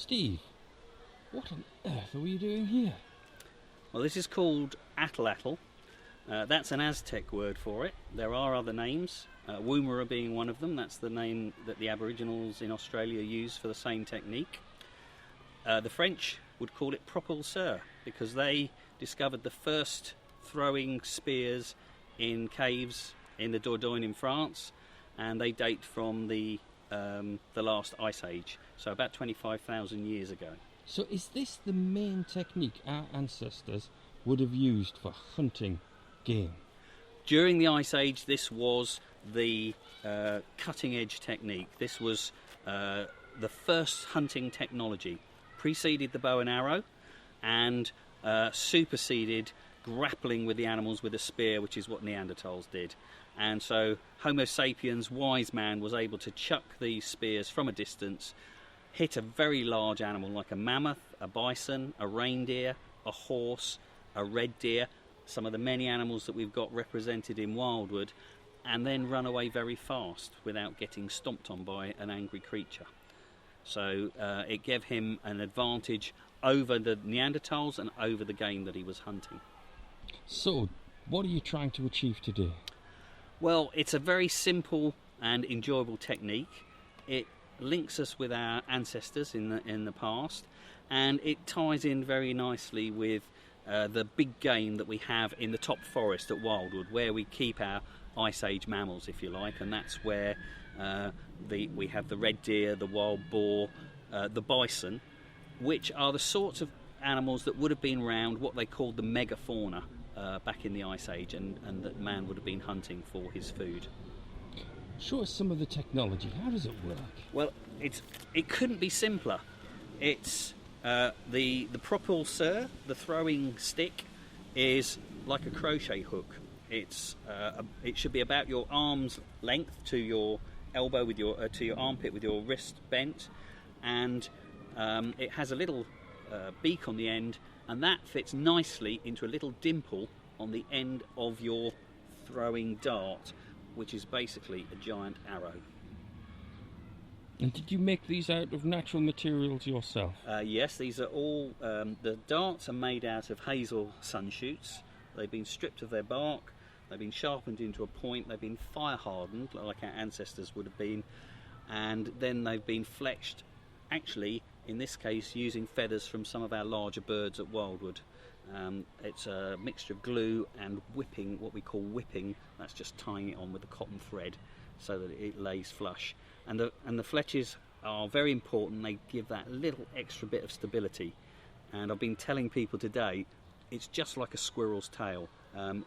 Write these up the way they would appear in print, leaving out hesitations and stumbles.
Steve, what on earth are we doing here? Well, this is called atlatl. That's an Aztec word for it. There are other names, Woomera being one of them. That's the name that the Aboriginals in Australia use for the same technique. The French would call it propulseur because they discovered the first throwing spears in caves in the Dordogne in France, and they date from the last ice age, so about 25,000 years ago. So is this the main technique our ancestors would have used for hunting game? During the ice age, this was the cutting edge technique. This was the first hunting technology. Preceded the bow and arrow and superseded grappling with the animals with a spear, which is what Neanderthals did. And so Homo sapiens, wise man, was able to chuck these spears from a distance, hit a very large animal like a mammoth, a bison, a reindeer, a horse, a red deer, some of the many animals that we've got represented in Wildwood, and then run away very fast without getting stomped on by an angry creature. So it gave him an advantage over the Neanderthals and over the game that he was hunting. So, what are you trying to achieve today? Well, it's a very simple and enjoyable technique. It links us with our ancestors in the past, and it ties in very nicely with the big game that we have in the top forest at Wildwood, where we keep our Ice Age mammals, if you like, and that's where we have the red deer, the wild boar, the bison, which are the sorts of animals that would have been around what they called the megafauna back in the Ice Age, and that man would have been hunting for his food. Show us some of the technology. How does it work? Well, it couldn't be simpler. It's the propulseur, the throwing stick, is like a crochet hook. It should be about your arm's length to your elbow with your to your armpit with your wrist bent, and it has a little beak on the end, and that fits nicely into a little dimple on the end of your throwing dart, which is basically a giant arrow. And did you make these out of natural materials yourself? Yes, these are all, the darts are made out of hazel sunshoots. They've been stripped of their bark, they've been sharpened into a point, they've been fire hardened like our ancestors would have been, and then they've been fletched, actually in this case using feathers from some of our larger birds at Wildwood. It's a mixture of glue and whipping, what we call whipping. That's just tying it on with a cotton thread so that it lays flush. And the fletches are very important. They give that little extra bit of stability. And I've been telling people today, it's just like a squirrel's tail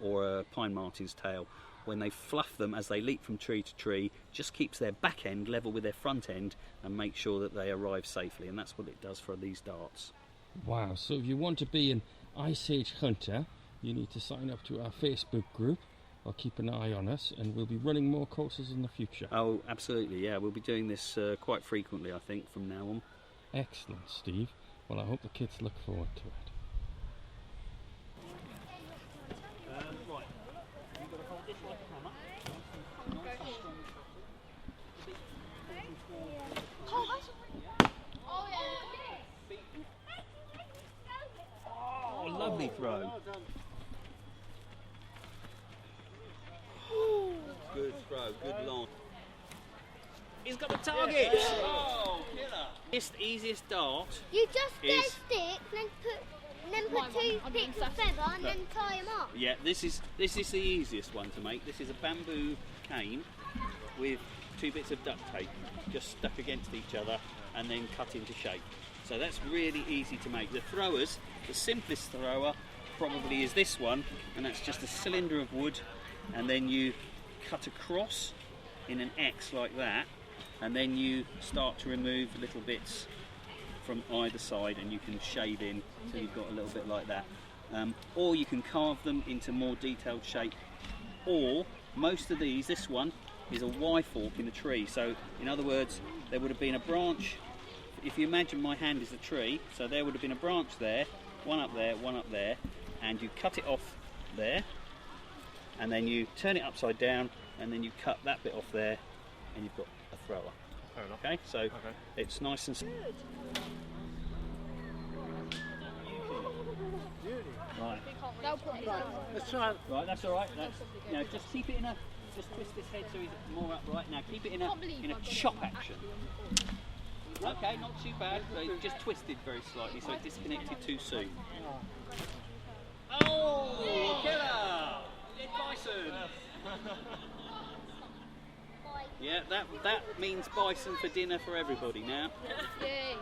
or a pine marten's tail. When they fluff them as they leap from tree to tree, just keeps their back end level with their front end and makes sure that they arrive safely. And that's what it does for these darts. Wow, so if you want to be an Ice Age hunter, you need to sign up to our Facebook group or keep an eye on us, and we'll be running more courses in the future. Oh, absolutely, yeah. We'll be doing this quite frequently, I think, from now on. Excellent, Steve. Well, I hope the kids look forward to it. Right. You've got to hold this like a hammer. Oh, lovely throw. Good throw, good launch. He's got the target! Oh, killer! This easiest dart. You just get a stick, then put two bits of feather and then tie them up. Yeah, this is the easiest one to make. This is a bamboo cane with two bits of duct tape just stuck against each other and then cut into shape. So that's really easy to make. The throwers, the simplest thrower probably is this one, and that's just a cylinder of wood, and then you cut across in an X like that, and then you start to remove little bits from either side, and you can shade in so you've got a little bit like that. Or you can carve them into more detailed shape, or most of these, this one is a Y fork in the tree. So in other words, there would have been a branch. If you imagine my hand is the tree, so there would have been a branch there, one up there, and you cut it off there, and then you turn it upside down, and then you cut that bit off there, and you've got a thrower. Fair enough. Okay, so it's nice and Right. They'll probably know. Let's try it. Right, that's all right. That's, you know, just keep it in a, just twist this head so he's more upright. Now keep it in a chop action. Okay, not too bad. Just twisted very slightly, so it disconnected too soon. Oh, killer! Dead bison. Yeah, that means bison for dinner for everybody now. Yay.